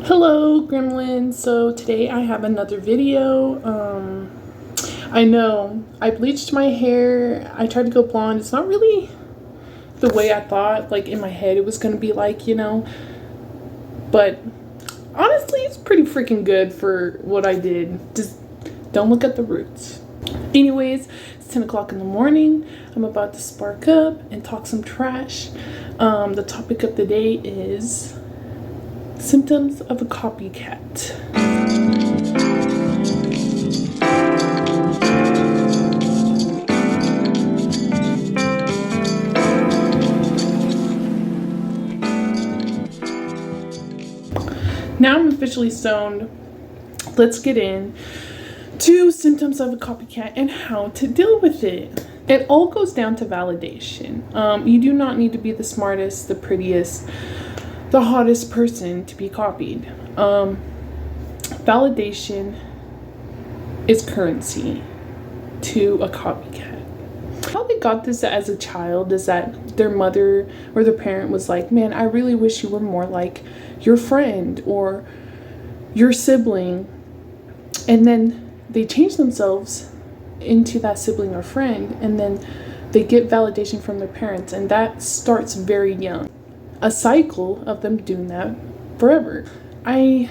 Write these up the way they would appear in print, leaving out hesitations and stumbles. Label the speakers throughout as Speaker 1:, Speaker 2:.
Speaker 1: Hello Gremlins. So today I have another video. I know I bleached my hair. I tried to go blonde. It's not really the way I thought, like in my head it was gonna be like, but honestly it's pretty freaking good for what I did. Just don't look at the roots. Anyways, it's 10 o'clock in the morning. I'm about to spark up and talk some trash. The topic of the day is symptoms of a copycat. Now I'm officially stoned. Let's get in to symptoms of a copycat and how to deal with it. It all goes down to validation. You do not need to be the smartest, the prettiest, the hottest person to be copied. Validation is currency to a copycat. How they got this as a child is that their mother or their parent was like, man, I really wish you were more like your friend or your sibling. And then they change themselves into that sibling or friend, and then they get validation from their parents, and that starts very young. A cycle of them doing that forever. I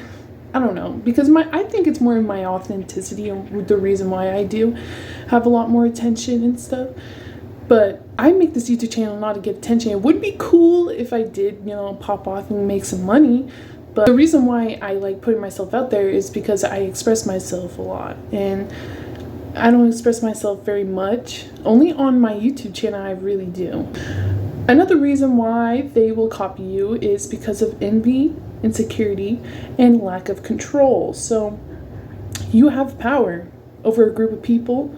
Speaker 1: don't know, because I think it's more of my authenticity and the reason why I do have a lot more attention and stuff. But I make this YouTube channel not to get attention. It would be cool if I did, pop off and make some money. But the reason why I like putting myself out there is because I express myself a lot, and I don't express myself very much. Only on my YouTube channel I really do. Another reason why they will copy you is because of envy, insecurity, and lack of control. So you have power over a group of people,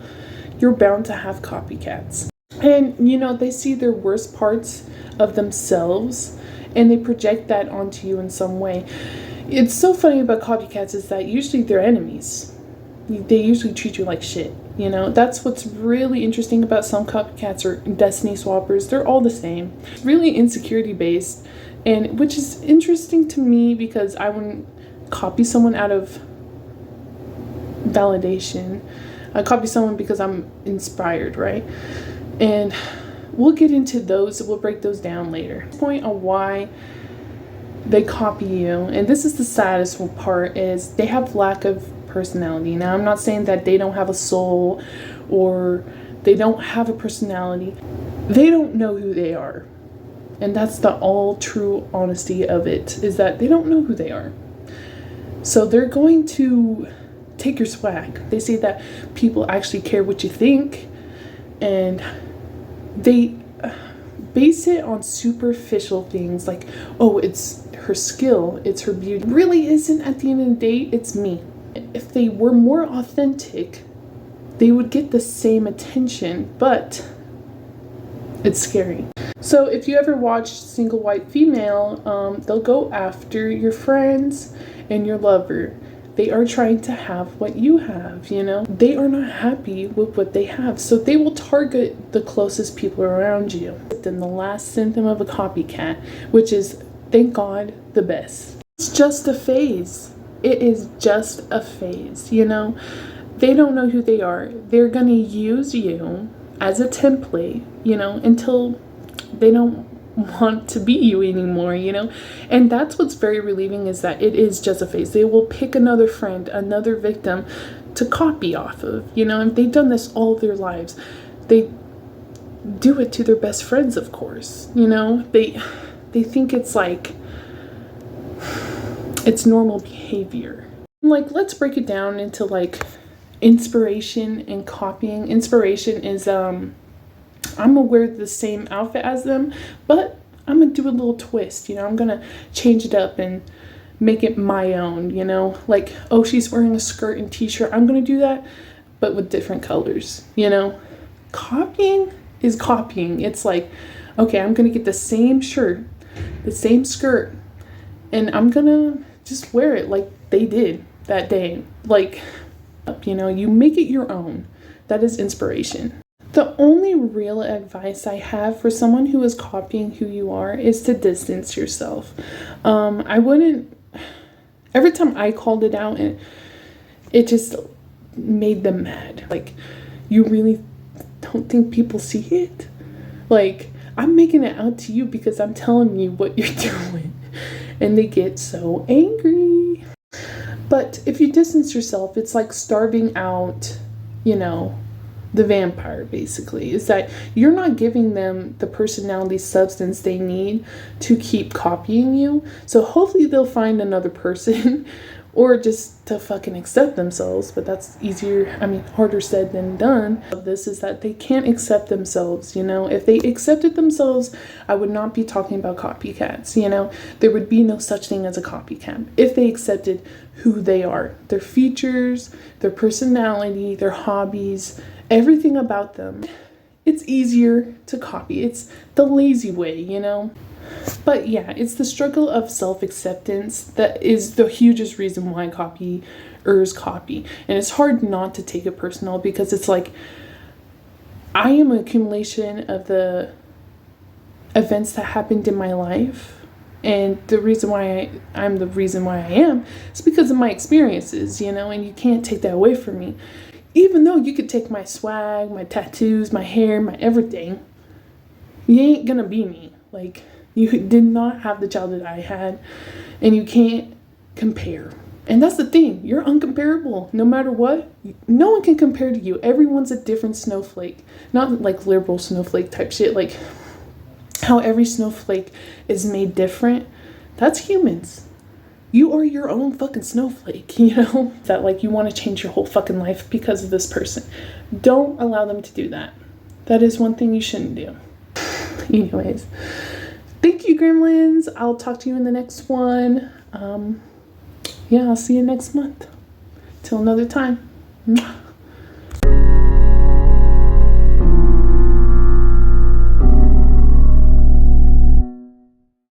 Speaker 1: you're bound to have copycats. And they see their worst parts of themselves and they project that onto you in some way. It's so funny about copycats is that usually they're enemies. They usually treat you like shit. That's what's really interesting about some copycats or destiny swappers. They're all the same. It's really insecurity based, and which is interesting to me because I wouldn't copy someone out of validation. I copy someone because I'm inspired, right? And we'll get into those. We'll break those down later. The point of why they copy you, and this is the saddest part, is they have lack of personality. Now, I'm not saying that they don't have a soul or they don't have a personality. They don't know who they are. And that's the all true honesty of it, is that they don't know who they are. So they're going to take your swag. They say that people actually care what you think, and they base it on superficial things like, oh, it's her skill, it's her beauty. It really isn't. At the end of the day, it's me. If they were more authentic, they would get the same attention, but it's scary. So if you ever watch Single White Female, they'll go after your friends and your lover. They are trying to have what you have, They are not happy with what they have, so they will target the closest people around you. Then the last symptom of a copycat, which is, thank God, the best. It's just a phase. It is just a phase, They don't know who they are. They're going to use you as a template, until they don't want to be you anymore, And that's what's very relieving, is that it is just a phase. They will pick another friend, another victim to copy off of, and they've done this all their lives. They do it to their best friends, of course, They think it's like, it's normal behavior. Like, let's break it down into like inspiration and copying. Inspiration is I'm gonna wear the same outfit as them, but I'm gonna do a little twist, I'm gonna change it up and make it my own, like, oh, she's wearing a skirt and t-shirt, I'm gonna do that, but with different colors. Copying is copying. It's like, okay, I'm gonna get the same shirt, the same skirt, and I'm gonna just wear it like they did that day. Like, you make it your own. That is inspiration. The only real advice I have for someone who is copying who you are is to distance yourself. I wouldn't Every time I called it out, and it just made them mad. Like, you really don't think people see it? Like, I'm making it out to you because I'm telling you what you're doing. And they get so angry. But if you distance yourself, it's like starving out, you know, the vampire, basically. Is that you're not giving them the personality substance they need to keep copying you. So hopefully they'll find another person or just to fucking accept themselves. But that's easier, I mean, harder said than done. This is that they can't accept themselves, you know. If they accepted themselves, I would not be talking about copycats, you know. There would be no such thing as a copycat if they accepted who they are, their features, their personality, their hobbies, everything about them. It's easier to copy. It's the lazy way, you know. But yeah, it's the struggle of self-acceptance that is the hugest reason why copiers copy. And it's hard not to take it personal because it's like, I am an accumulation of the events that happened in my life. And the reason why I'm the reason why I am is because of my experiences, you know, and you can't take that away from me. Even though you could take my swag, my tattoos, my hair, my everything, you ain't gonna be me. Like, you did not have the childhood I had, and you can't compare. And that's the thing, you're uncomparable. No matter what, no one can compare to you. Everyone's a different snowflake. Not like liberal snowflake type shit, like how every snowflake is made different. That's humans. You are your own fucking snowflake, you know? That like you want to change your whole fucking life because of this person. Don't allow them to do that. That is one thing you shouldn't do. Anyways, thank you, Gremlins. I'll talk to you in the next one. Yeah, I'll see you next month. Till another time. Mwah.